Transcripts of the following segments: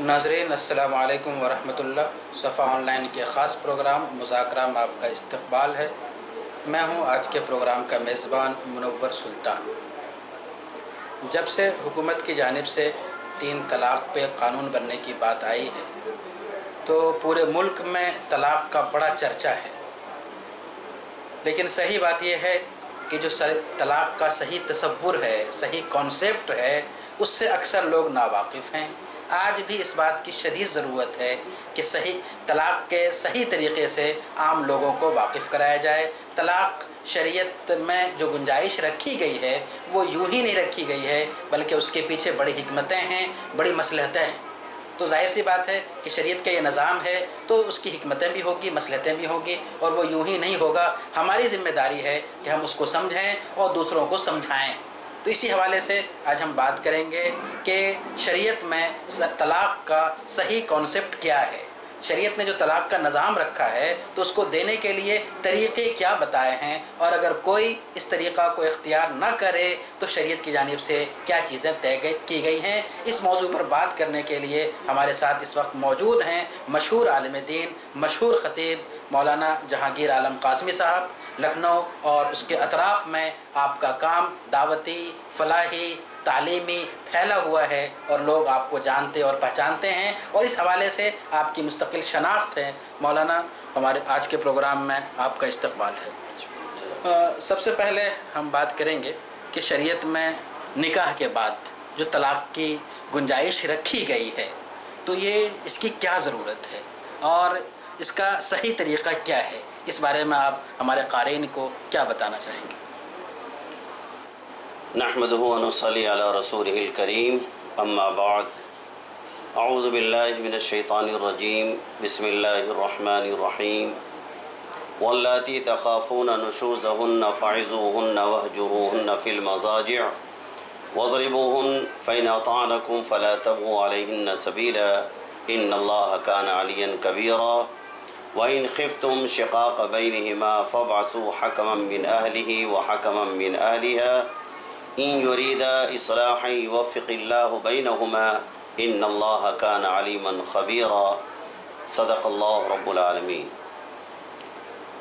ناظرین السلام علیکم ورحمۃ اللہ۔ صفا آن لائن کے خاص پروگرام مذاکرہ میں آپ کا استقبال ہے۔ میں ہوں آج کے پروگرام کا میزبان منور سلطان۔ جب سے حکومت کی جانب سے 3 طلاق پہ قانون بننے کی بات آئی ہے تو پورے ملک میں طلاق کا بڑا چرچا ہے، لیکن صحیح بات یہ ہے کہ جو طلاق کا صحیح تصور ہے، صحیح کانسیپٹ ہے، اس سے اکثر لوگ ناواقف ہیں۔ آج بھی اس بات کی شدید ضرورت ہے کہ صحیح طلاق کے صحیح طریقے سے عام لوگوں کو واقف کرایا جائے۔ طلاق شریعت میں جو گنجائش رکھی گئی ہے وہ یوں ہی نہیں رکھی گئی ہے، بلکہ اس کے پیچھے بڑی حکمتیں ہیں، بڑی مصلحتیں ہیں۔ تو ظاہر سی بات ہے کہ شریعت کا یہ نظام ہے تو اس کی حکمتیں بھی ہوگی، مصلحتیں بھی ہوگی، اور وہ یوں ہی نہیں ہوگا۔ ہماری ذمہ داری ہے کہ ہم اس کو سمجھیں اور دوسروں کو سمجھائیں۔ تو اسی حوالے سے آج ہم بات کریں گے کہ شریعت میں طلاق کا صحیح کانسیپٹ کیا ہے۔ شریعت نے جو طلاق کا نظام رکھا ہے تو اس کو دینے کے لیے طریقے کیا بتائے ہیں، اور اگر کوئی اس طریقہ کو اختیار نہ کرے تو شریعت کی جانب سے کیا چیزیں طے کی گئی ہیں۔ اس موضوع پر بات کرنے کے لیے ہمارے ساتھ اس وقت موجود ہیں مشہور عالم دین، مشہور خطیب مولانا جہانگیر عالم قاسمی صاحب۔ لکھنؤ اور اس کے اطراف میں آپ کا کام دعوتی، فلاحی، تعلیمی پھیلا ہوا ہے اور لوگ آپ کو جانتے اور پہچانتے ہیں، اور اس حوالے سے آپ کی مستقل شناخت ہے۔ مولانا، ہمارے آج کے پروگرام میں آپ کا استقبال ہے۔ سب سے پہلے ہم بات کریں گے کہ شریعت میں نکاح کے بعد جو طلاق کی گنجائش رکھی گئی ہے تو یہ اس کی کیا ضرورت ہے اور اس کا صحیح طریقہ کیا ہے، اس بارے میں آپ ہمارے قارئین کو کیا بتانا چاہیں گے؟ نحمدہ و نصلی علی رسولہ الکریم، اما بعد، اعوذ باللہ من الشیطان الرجیم، بسم اللہ الرحمن الرحیم۔ واللاتی تخافون نشوزہن فعظوہن واہجروہن فی المضاجع واضربوہن فإن أطعنکم فلا تبغوا علیہن سبیلا ان اللہ کان علیا کبیرا وإن خفتم شقاق بینہما فابعثوا حکما من اہلہ وحکما من اہلہا ان یریدا اصلاحا یوفق اللہ بینہما ان اللہ کان علیما خبیرا صدق اللہ رب العالمین۔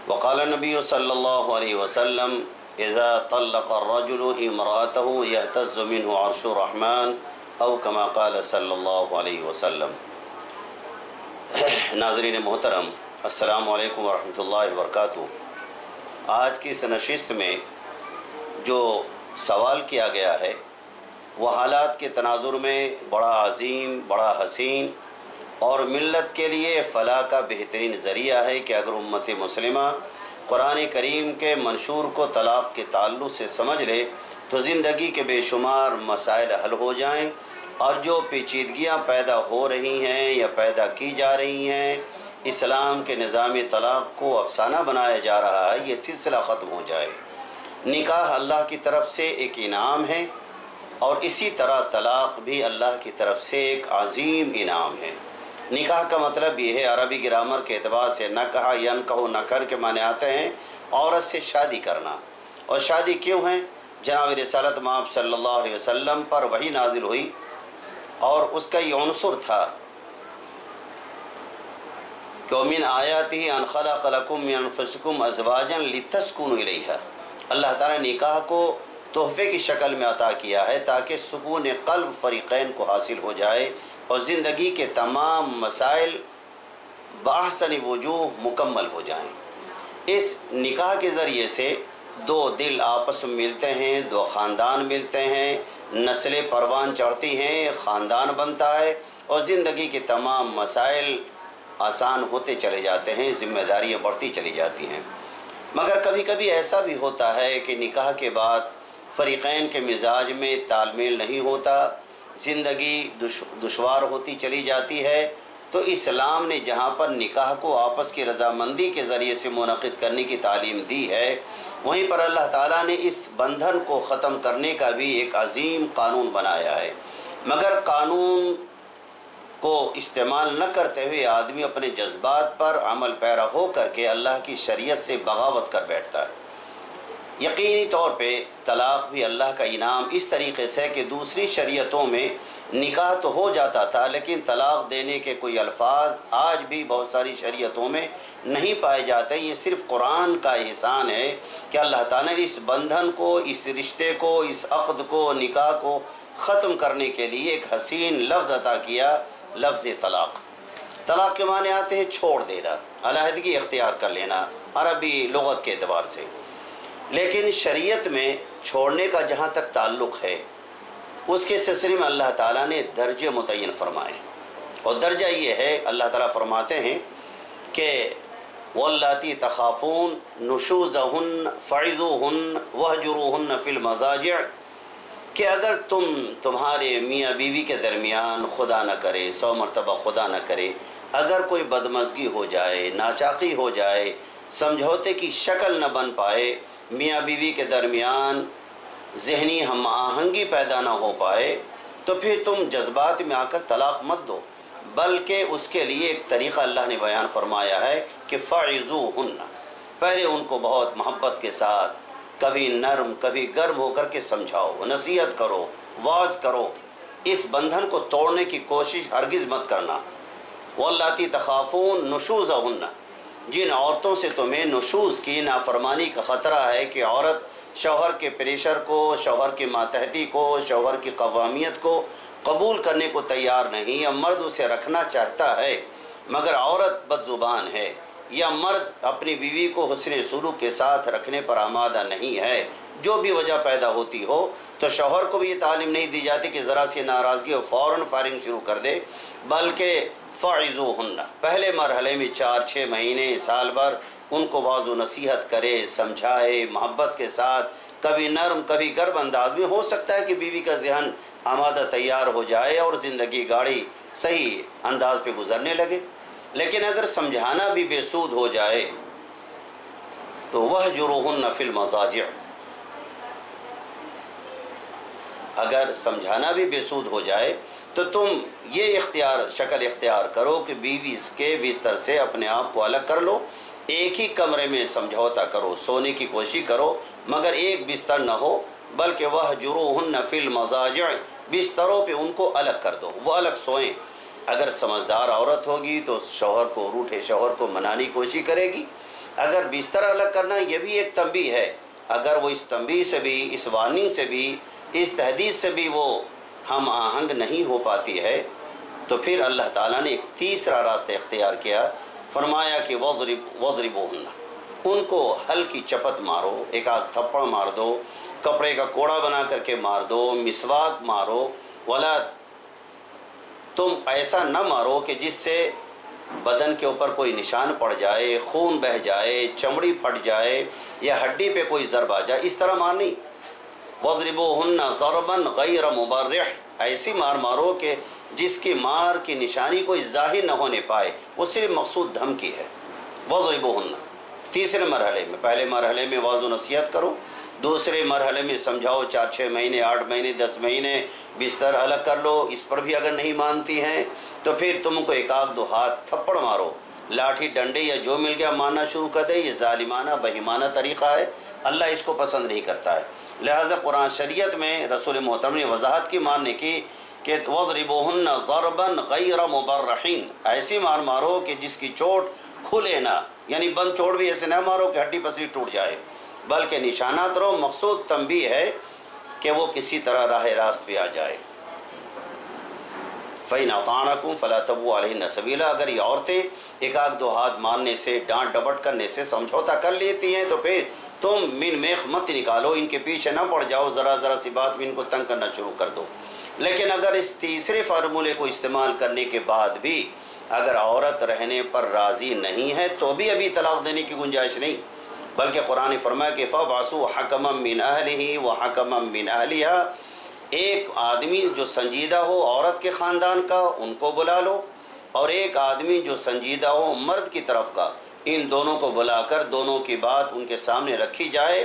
وقال النبی صلی اللہ علیہ وسلم اذا طلق الرجل امرأته يهتز منه عرش الرحمن او كما قال صلی اللہ علیہ وسلم۔ ناظرین محترم، السلام علیکم ورحمۃ اللہ وبرکاتہ۔ آج کی اس نشست میں جو سوال کیا گیا ہے وہ حالات کے تناظر میں بڑا عظیم، بڑا حسین اور ملت کے لیے فلاح کا بہترین ذریعہ ہے کہ اگر امت مسلمہ قرآن کریم کے منشور کو طلاق کے تعلق سے سمجھ لے تو زندگی کے بے شمار مسائل حل ہو جائیں، اور جو پیچیدگیاں پیدا ہو رہی ہیں یا پیدا کی جا رہی ہیں، اسلام کے نظام طلاق کو افسانہ بنایا جا رہا ہے، یہ سلسلہ ختم ہو جائے۔ نکاح اللہ کی طرف سے ایک انعام ہے، اور اسی طرح طلاق بھی اللہ کی طرف سے ایک عظیم انعام ہے۔ نکاح کا مطلب یہ ہے، عربی گرامر کے اعتبار سے نکح ینکح نکر کے معنی آتے ہیں عورت سے شادی کرنا۔ اور شادی کیوں ہے؟ جناب رسالت مآب صلی اللہ علیہ وسلم پر وحی نازل ہوئی، اور اس کا یہ عنصر تھا کہ وَمِنْ آیَاتِهِ أَنْ خَلَقَ لَكُم مِّنْ أَنفُسِكُمْ أَزْوَاجًا لِتَسْكُنُوا إِلَيْهَا۔ اللہ تعالیٰ نے نکاح کو تحفے کی شکل میں عطا کیا ہے تاکہ سکون قلب فریقین کو حاصل ہو جائے اور زندگی کے تمام مسائل بأحسن وجوہ مکمل ہو جائیں۔ اس نکاح کے ذریعے سے دو دل آپس میں ملتے ہیں، دو خاندان ملتے ہیں، نسلیں پروان چڑھتی ہیں، خاندان بنتا ہے، اور زندگی کے تمام مسائل آسان ہوتے چلے جاتے ہیں، ذمہ داریاں بڑھتی چلی جاتی ہیں۔ مگر کبھی کبھی ایسا بھی ہوتا ہے کہ نکاح کے بعد فریقین کے مزاج میں تال میل نہیں ہوتا، زندگی دشوار ہوتی چلی جاتی ہے، تو اسلام نے جہاں پر نکاح کو آپس کی رضامندی کے ذریعے سے منعقد کرنے کی تعلیم دی ہے، وہیں پر اللہ تعالیٰ نے اس بندھن کو ختم کرنے کا بھی ایک عظیم قانون بنایا ہے۔ مگر قانون کو استعمال نہ کرتے ہوئے آدمی اپنے جذبات پر عمل پیرا ہو کر کے اللہ کی شریعت سے بغاوت کر بیٹھتا ہے۔ یقینی طور پہ طلاق بھی اللہ کا انعام اس طریقے سے کہ دوسری شریعتوں میں نکاح تو ہو جاتا تھا، لیکن طلاق دینے کے کوئی الفاظ آج بھی بہت ساری شریعتوں میں نہیں پائے جاتے۔ یہ صرف قرآن کا احسان ہے کہ اللہ تعالیٰ نے اس بندھن کو، اس رشتے کو، اس عقد کو، نکاح کو ختم کرنے کے لیے ایک حسین لفظ عطا کیا، لفظ طلاق۔ طلاق کے معنی آتے ہیں چھوڑ دینا، علیحدگی اختیار کر لینا عربی لغت کے اعتبار سے۔ لیکن شریعت میں چھوڑنے کا جہاں تک تعلق ہے، اس کے سلسلے میں اللہ تعالیٰ نے درجے متعین فرمائے، اور درجہ یہ ہے، اللہ تعالیٰ فرماتے ہیں کہ وَاللَّاتِي تَخَافُونَ نُشُوزَهُنَّ فَعِظُوهُنَّ وَاهْجُرُوهُنَّ فِي الْمَضَاجِعِ، کہ اگر تمہارے میاں بیوی کے درمیان خدا نہ کرے، 100 مرتبہ خدا نہ کرے، اگر کوئی بدمزگی ہو جائے، ناچاقی ہو جائے، سمجھوتے کی شکل نہ بن پائے، میاں بیوی کے درمیان ذہنی ہم آہنگی پیدا نہ ہو پائے، تو پھر تم جذبات میں آ کر طلاق مت دو، بلکہ اس کے لیے ایک طریقہ اللہ نے بیان فرمایا ہے کہ فَعِظُوهُنَّ، پہلے ان کو بہت محبت کے ساتھ، کبھی نرم کبھی گرم ہو کر کے سمجھاؤ، نصیحت کرو، واعظ کرو، اس بندھن کو توڑنے کی کوشش ہرگز مت کرنا۔ وَاللَّاتِي تَخَافُونَ نُشُوزَهُنَّ، جن عورتوں سے تمہیں نشوز کی نافرمانی کا خطرہ ہے کہ عورت شوہر کے پریشر کو، شوہر کی ماتحتی کو، شوہر کی قوامیت کو قبول کرنے کو تیار نہیں، یا مرد اسے رکھنا چاہتا ہے مگر عورت بد زبان ہے، یا مرد اپنی بیوی کو حسن سلوک کے ساتھ رکھنے پر آمادہ نہیں ہے، جو بھی وجہ پیدا ہوتی ہو، تو شوہر کو بھی یہ تعلیم نہیں دی جاتی کہ ذرا سی ناراضگی ہو فوراً فائرنگ شروع کر دے، بلکہ فَعِظُوهُنَّ، پہلے مرحلے میں 4-6 مہینے، سال بھر ان کو واعظ و نصیحت کرے، سمجھائے، محبت کے ساتھ، کبھی نرم کبھی گرم انداز میں۔ ہو سکتا ہے کہ بیوی کا ذہن آمادہ تیار ہو جائے اور زندگی گاڑی صحیح انداز پہ گزرنے لگے، لیکن اگر سمجھانا بھی بے سود ہو جائے تو وَاهْجُرُوهُنَّ فِي الْمَضَاجِعِ، اگر سمجھانا بھی بے سود ہو جائے تو تم یہ شکل اختیار کرو کہ بیوی کے بستر سے اپنے آپ کو الگ کر لو، ایک ہی کمرے میں سمجھوتا کرو، سونے کی کوشش کرو، مگر ایک بستر نہ ہو، بلکہ وَاهْجُرُوهُنَّ فِي الْمَضَاجِعِ، بستروں پہ ان کو الگ کر دو، وہ الگ سوئیں۔ اگر سمجھدار عورت ہوگی تو شوہر کو، روٹھے شوہر کو منانے کی کوشش کرے گی۔ اگر بستر الگ کرنا یہ بھی ایک تنبیہ ہے، اگر وہ اس تنبیہ سے بھی، اس وارننگ سے بھی، اس تحدید سے بھی وہ ہم آہنگ نہیں ہو پاتی ہے، تو پھر اللہ تعالیٰ نے ایک تیسرا راستہ اختیار کیا، فرمایا کہ وَاضْرِبُوهُنَّ، ان کو ہلکی چپت مارو، ایک آدھ تھپڑ مار دو، کپڑے کا کوڑا بنا کر کے مار دو، مسواک مارو، ولا تم ایسا نہ مارو کہ جس سے بدن کے اوپر کوئی نشان پڑ جائے، خون بہہ جائے، چمڑی پھٹ جائے، یا ہڈی پہ کوئی ضرب آ جائے، اس طرح مار نہیں۔ وَاضْرِبُوهُنَّ ضَرْبًا غَيْرَ مُبَرِّحٍ، ایسی مار مارو کہ جس کی مار کی نشانی کوئی ظاہر نہ ہونے پائے، وہ صرف مقصود دھمکی ہے۔ وَاضْرِبُوهُنَّ، تیسرے مرحلے میں، پہلے مرحلے میں واعظ و نصیحت کرو، دوسرے مرحلے میں سمجھاؤ، 4-6 مہینے، 8 مہینے، 10 مہینے بستر الگ کر لو، اس پر بھی اگر نہیں مانتی ہیں تو پھر تم کو ایک آدھ 2 ہاتھ تھپڑ مارو، لاٹھی ڈنڈے یا جو مل گیا مارنا شروع کر دے۔ یہ ظالمانہ بہیمانہ طریقہ ہے، اللہ اس کو پسند نہیں کرتا ہے۔ لہذا قرآن شریعت میں رسول محترم نے وضاحت کی ماننے کی کہ وَاضْرِبُوهُنَّ ضَرْبًا غَيْرَ مُبَرَّحٍ، ایسی مار مارو کہ جس کی چوٹ کھلے نہ، یعنی بند چوٹ بھی ایسے نہ مارو کہ ہڈی پسلی ٹوٹ جائے، بلکہ نشانات رو، مقصود تنبیہ ہے کہ وہ کسی طرح راہ راست پہ آ جائے۔ فَإِنْ أَطَعْنَكُمْ فَلَا تَبْغُوا عَلَيْهِنَّ سَبِيلًا، اگر یہ عورتیں ایک آدھ 2 ہاتھ مارنے سے، ڈانٹ ڈپٹ کرنے سے سمجھوتا کر لیتی ہیں، تو پھر تم من میخ مت نکالو، ان کے پیچھے نہ پڑ جاؤ، ذرا سی بات میں ان کو تنگ کرنا شروع کر دو۔ لیکن اگر اس تیسرے فارمولے کو استعمال کرنے کے بعد بھی اگر عورت رہنے پر راضی نہیں ہے تو بھی ابھی طلاق دینے کی گنجائش نہیں، بلکہ قرآن نے فرمایا کہ فَبْعَثُوا حَكَمًا مِّنْ أَهْلِهِ وَحَكَمًا مِّنْ أَهْلِهَا، ایک آدمی جو سنجیدہ ہو عورت کے خاندان کا، ان کو بلا لو، اور ایک آدمی جو سنجیدہ ہو مرد کی طرف کا، ان دونوں کو بلا کر دونوں کی بات ان کے سامنے رکھی جائے۔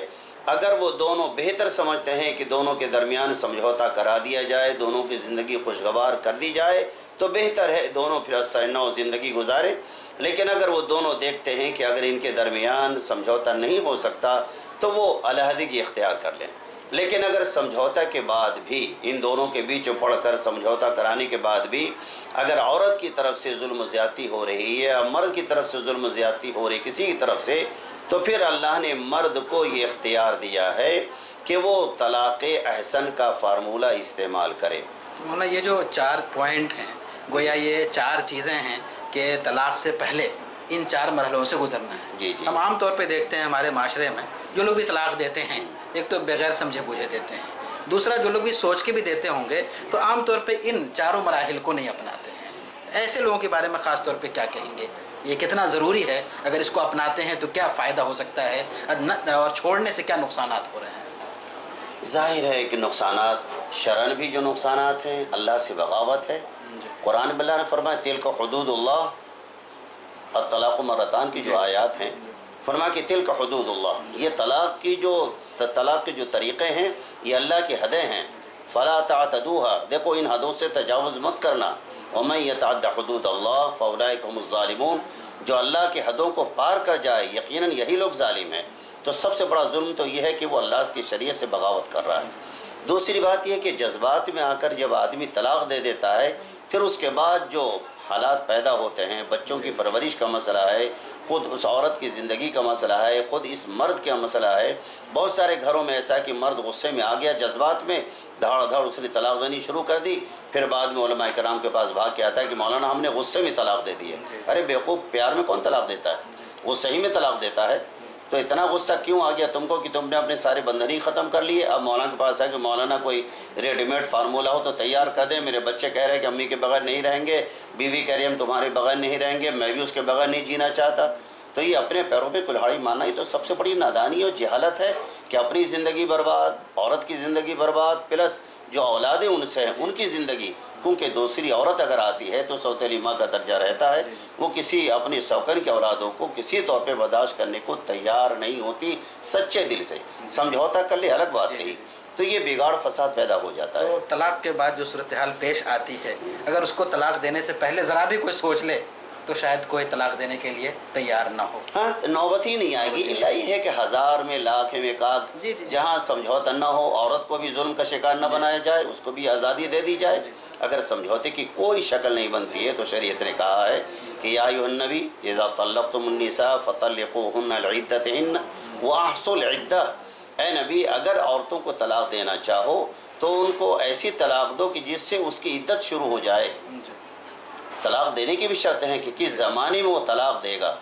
اگر وہ دونوں بہتر سمجھتے ہیں کہ دونوں کے درمیان سمجھوتا کرا دیا جائے، دونوں کی زندگی خوشگوار کر دی جائے، تو بہتر ہے، دونوں پھر اثر نو زندگی گزارے۔ لیکن اگر وہ دونوں دیکھتے ہیں کہ اگر ان کے درمیان سمجھوتا نہیں ہو سکتا، تو وہ علیحدگی اختیار کر لیں. لیکن اگر سمجھوتا کے بعد بھی ان دونوں کے بیچ پڑھ کر سمجھوتا کرانے کے بعد بھی اگر عورت کی طرف سے ظلم و زیادتی ہو رہی ہے یا مرد کی طرف سے ظلم و زیادتی ہو رہی کسی کی طرف سے، تو پھر اللہ نے مرد کو یہ اختیار دیا ہے کہ وہ طلاق احسن کا فارمولہ استعمال کرے. مولانا یہ جو 4 پوائنٹ ہیں، گویا یہ 4 چیزیں ہیں کہ طلاق سے پہلے ان 4 مرحلوں سے گزرنا ہے. جی جی. ہم عام طور پہ دیکھتے ہیں ہمارے معاشرے میں جو لوگ بھی طلاق دیتے ہیں، ایک تو بغیر سمجھے بوجھے دیتے ہیں، دوسرا جو لوگ بھی سوچ کے بھی دیتے ہوں گے تو عام طور پہ ان 4 مراحل کو نہیں اپناتے ہیں. ایسے لوگوں کے بارے میں خاص طور پہ کیا کہیں گے؟ یہ کتنا ضروری ہے؟ اگر اس کو اپناتے ہیں تو کیا فائدہ ہو سکتا ہے اور چھوڑنے سے کیا نقصانات ہو رہے ہیں؟ ظاہر ہے کہ نقصانات شرعاً بھی جو نقصانات ہیں، اللہ سے بغاوت ہے. قرآن میں اللہ نے فرمایا تلک حدود اللہ، الطلاق مرتان کی جو آیات ہیں، فرمایا کہ تلک حدود اللہ، یہ طلاق کے جو طریقے ہیں یہ اللہ کی حدیں ہیں. فلا تعتدوها، دیکھو ان حدوں سے تجاوز مت کرنا. ومن یتعد حدود اللہ فاولئک هم الظالمون، جو اللہ کی حدوں کو پار کر جائے یقیناً یہی لوگ ظالم ہیں. تو سب سے بڑا ظلم تو یہ ہے کہ وہ اللہ کی شریعت سے بغاوت کر رہا ہے. دوسری بات یہ کہ جذبات میں آ کر جب آدمی طلاق دے دیتا ہے، پھر اس کے بعد جو حالات پیدا ہوتے ہیں، بچوں کی پرورش کا مسئلہ ہے، خود اس عورت کی زندگی کا مسئلہ ہے، خود اس مرد کا مسئلہ ہے. بہت سارے گھروں میں ایسا ہے کہ مرد غصے میں آ گیا، جذبات میں دھاڑ دھاڑ اس نے طلاق دینی شروع کر دی. پھر بعد میں علماء کرام کے پاس بھاگ کے آتا ہے کہ مولانا ہم نے غصے میں طلاق دے دی ہے. ارے بیوقوف، پیار میں کون طلاق دیتا ہے؟ وہ صحیح میں طلاق دیتا ہے. تو اتنا غصہ کیوں آ گیا تم کو کہ تم نے اپنے سارے بندھن ہی ختم کر لیے؟ اب مولانا کے پاس ہے کہ مولانا کوئی ریڈی میڈ فارمولہ ہو تو تیار کر دیں. میرے بچے کہہ رہے ہیں کہ امی کے بغیر نہیں رہیں گے، بیوی کہہ رہی ہے ہم تمہارے بغیر نہیں رہیں گے، میں بھی اس کے بغیر نہیں جینا چاہتا. تو یہ اپنے پیروں پہ کلہاڑی مارنا ہی تو سب سے بڑی نادانی اور جہالت ہے کہ اپنی زندگی برباد، عورت کی زندگی برباد، پلس جو اولادیں ان سے ہیں ان کی زندگی. کیونکہ دوسری عورت اگر آتی ہے تو سوتیلی ماں کا درجہ رہتا ہے، وہ کسی اپنی سوکن کے اولادوں کو کسی طور پہ برداشت کرنے کو تیار نہیں ہوتی سچے دل سے. سمجھوتا کر لے الگ بات نہیں، تو یہ بگاڑ فساد پیدا ہو جاتا ہے. تو طلاق کے بعد جو صورتحال پیش آتی ہے، اگر اس کو طلاق دینے سے پہلے ذرا بھی کوئی سوچ لے تو شاید کوئی طلاق دینے کے لیے تیار نہ ہو. ہاں، نوبت ہی نہیں آئے گی. اللہ یہ ہے کہ 1000 میں لاکھ میں ایک آدھ جہاں سمجھوتا نہ ہو، عورت کو بھی ظلم کا شکار نہ بنایا جائے، اس کو بھی آزادی دے دی جائے. اگر سمجھوتے کی کوئی شکل نہیں بنتی ہے تو شریعت نے کہا ہے کہ یا ایھا النبی اذا طلقتم النساء فطلقوهن لعدتهن واحصوا العدہ، اے نبی اگر عورتوں کو طلاق دینا چاہو تو ان کو ایسی طلاق دو کہ جس سے اس کی عدت شروع ہو جائے. طلاق دینے کی بھی شرط ہے کہ کس زمانے میں وہ طلاق دے گا.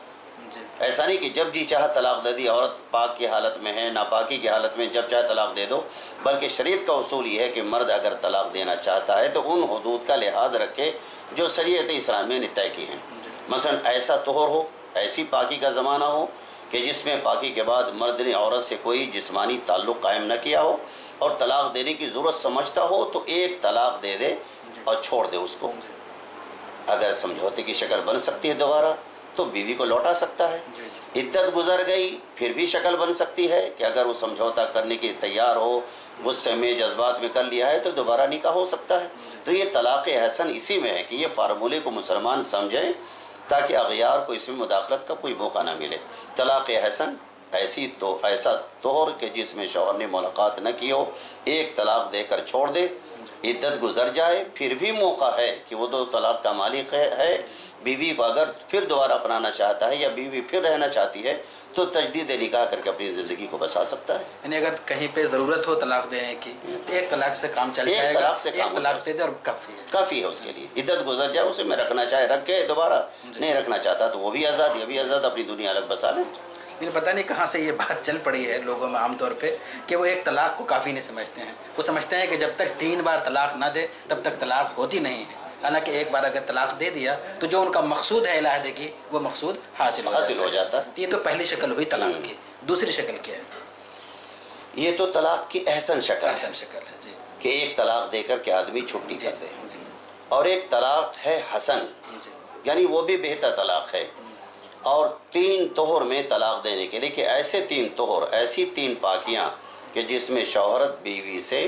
ایسا نہیں کہ جب جی چاہا طلاق دے دی، عورت پاک کی حالت میں ہے، ناپاکی کی حالت میں جب چاہے طلاق دے دو. بلکہ شریعت کا اصول یہ ہے کہ مرد اگر طلاق دینا چاہتا ہے تو ان حدود کا لحاظ رکھے جو شریعت اسلامیہ نے طے کی ہیں. مثلا ایسا طہر ہو، ایسی پاکی کا زمانہ ہو کہ جس میں پاکی کے بعد مرد نے عورت سے کوئی جسمانی تعلق قائم نہ کیا ہو اور طلاق دینے کی ضرورت سمجھتا ہو تو ایک طلاق دے دے اور چھوڑ دے اس کو. اگر سمجھوتے کی شکل بن سکتی ہے دوبارہ تو بیوی کو لوٹا سکتا ہے. عدت گزر گئی پھر بھی شکل بن سکتی ہے کہ اگر وہ سمجھوتا کرنے کی تیار ہو، غصے میں جذبات میں کر لیا ہے تو دوبارہ نکاح ہو سکتا ہے. تو یہ طلاق احسن اسی میں ہے کہ یہ فارمولے کو مسلمان سمجھیں تاکہ اغیار کو اس میں مداخلت کا کوئی موقع نہ ملے. طلاق احسن ایسا طہر کہ جس میں شوہر نے ملاقات نہ کی ہو، ایک طلاق دے کر چھوڑ دے، عدت گزر جائے پھر بھی موقع ہے کہ وہ 2 طلاق کا مالک ہے. بیوی کو اگر پھر دوبارہ اپنانا چاہتا ہے یا بیوی پھر رہنا چاہتی ہے تو تجدید نکاح کر کے اپنی زندگی کو بسا سکتا ہے. یعنی اگر کہیں پہ ضرورت ہو طلاق دینے کی تو ایک طلاق سے کام چل جائے گا. ایک طلاق سے کام طلاق سے دے اور کافی ہے اس کے لیے. عدت گزر جائے، اسے میں رکھنا چاہے رکھ کے دوبارہ نہیں رکھنا چاہتا تو وہ بھی آزاد، یہ بھی آزاد، اپنی دنیا الگ بسا لے. لیکن پتہ نہیں کہاں سے یہ بات چل پڑی ہے لوگوں میں عام طور پہ کہ وہ ایک طلاق کو کافی نہیں سمجھتے ہیں. وہ سمجھتے ہیں کہ جب تک 3 بار طلاق نہ دے تب تک طلاق ہوتی نہیں ہے. حالانکہ ایک بار اگر طلاق دے دیا تو جو ان کا مقصود ہے علیحدگی وہ مقصود حاصل ہو جاتا ہے. یہ تو پہلی شکل ہوئی طلاق کی. دوسری شکل کیا ہے؟ یہ تو طلاق کی احسن شکل ہے جی، کہ ایک طلاق دے کر کے آدمی چھٹی کر دے. اور ایک طلاق ہے حسن، یعنی وہ بھی بہتر طلاق ہے. اور 3 طہر میں طلاق دینے کے لیے کہ ایسے 3 طہر، ایسی 3 پاکیاں کہ جس میں شوہرت بیوی سے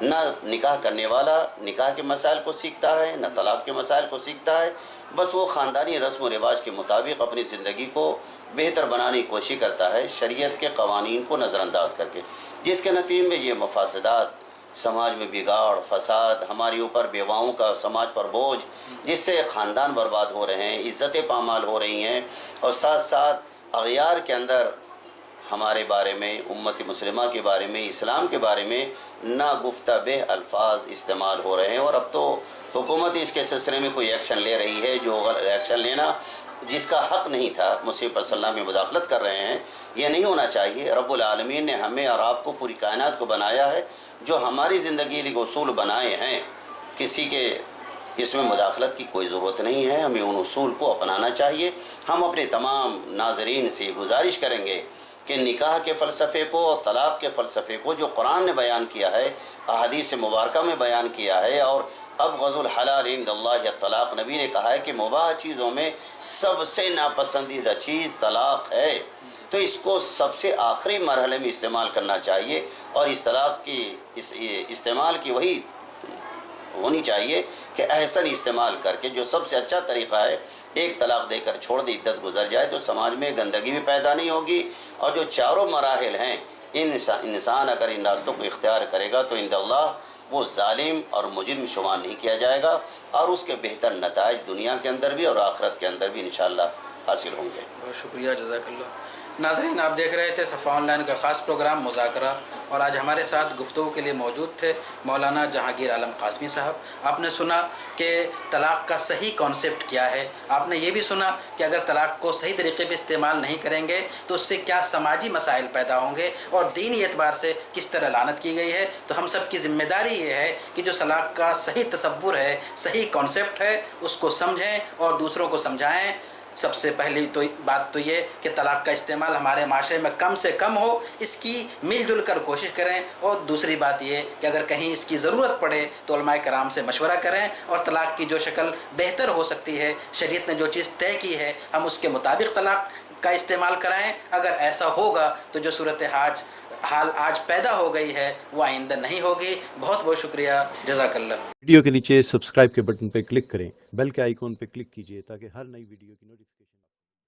نہ نکاح کرنے والا نکاح کے مسائل کو سیکھتا ہے، نہ طلاق کے مسائل کو سیکھتا ہے، بس وہ خاندانی رسم و رواج کے مطابق اپنی زندگی کو بہتر بنانے کی کوشش کرتا ہے شریعت کے قوانین کو نظر انداز کر کے، جس کے نتیجے میں یہ مفاسدات، سماج میں بگاڑ، فساد، ہمارے اوپر بیواؤں کا سماج پر بوجھ، جس سے خاندان برباد ہو رہے ہیں، عزتیں پامال ہو رہی ہیں، اور ساتھ ساتھ اغیار کے اندر ہمارے بارے میں، امت مسلمہ کے بارے میں، اسلام کے بارے میں ناگفتہ بہ الفاظ استعمال ہو رہے ہیں، اور اب تو حکومت اس کے سلسلے میں کوئی ایکشن لے رہی ہے جو ایکشن لینا جس کا حق نہیں تھا، مسیح پر صلی اللہ میں مداخلت کر رہے ہیں۔ یہ نہیں ہونا چاہیے۔ رب العالمین نے ہمیں اور آپ کو، پوری کائنات کو بنایا ہے، جو ہماری زندگی کے اصول بنائے ہیں، کسی کے اس میں مداخلت کی کوئی ضرورت نہیں ہے، ہمیں ان اصول کو اپنانا چاہیے۔ ہم اپنے تمام ناظرین سے گزارش کریں گے کہ نکاح کے فلسفے کو اور طلاق کے فلسفے کو جو قرآن نے بیان کیا ہے، احادیث مبارکہ میں بیان کیا ہے، اور ابغض الحلال عند اللہ الطلاق، نبی نے کہا ہے کہ مباح چیزوں میں سب سے ناپسندیدہ چیز طلاق ہے، تو اس کو سب سے آخری مرحلے میں استعمال کرنا چاہیے، اور اس طلاق کی استعمال کی وہی ہونی چاہیے کہ احسن استعمال کر کے، جو سب سے اچھا طریقہ ہے، ایک طلاق دے کر چھوڑ دی، عدت گزر جائے تو سماج میں گندگی بھی پیدا نہیں ہوگی، اور جو چاروں مراحل ہیں انسان اگر ان راستوں کو اختیار کرے گا تو عند اللہ وہ ظالم اور مجرم شمار نہیں کیا جائے گا، اور اس کے بہتر نتائج دنیا کے اندر بھی اور آخرت کے اندر بھی انشاءاللہ حاصل ہوں گے۔ بہت شکریہ، جزاک اللہ۔ ناظرین، آپ دیکھ رہے تھے صفا آن لائن کا خاص پروگرام مذاکرہ، اور آج ہمارے ساتھ گفتگو کے لیے موجود تھے مولانا جہانگیر عالم قاسمی صاحب۔ آپ نے سنا کہ طلاق کا صحیح کانسیپٹ کیا ہے، آپ نے یہ بھی سنا کہ اگر طلاق کو صحیح طریقے پہ استعمال نہیں کریں گے تو اس سے کیا سماجی مسائل پیدا ہوں گے، اور دینی اعتبار سے کس طرح لعنت کی گئی ہے۔ تو ہم سب کی ذمہ داری یہ ہے کہ جو طلاق کا صحیح تصور ہے، صحیح کانسیپٹ ہے، اس کو سمجھیں اور دوسروں کو سمجھائیں۔ سب سے پہلی تو بات تو یہ کہ طلاق کا استعمال ہمارے معاشرے میں کم سے کم ہو، اس کی مل جل کر کوشش کریں، اور دوسری بات یہ کہ اگر کہیں اس کی ضرورت پڑے تو علماء کرام سے مشورہ کریں، اور طلاق کی جو شکل بہتر ہو سکتی ہے، شریعت نے جو چیز طے کی ہے، ہم اس کے مطابق طلاق کا استعمال کرائیں۔ اگر ایسا ہوگا تو جو صورتحال آج پیدا ہو گئی ہے وہ آئندہ نہیں ہوگی۔ بہت بہت شکریہ، جزاک اللہ۔ ویڈیو کے نیچے سبسکرائب کے بٹن پہ کلک کریں، بیل کے آئیکن پہ کلک کیجئے تاکہ ہر نئی ویڈیو کی نوٹیفیکیشن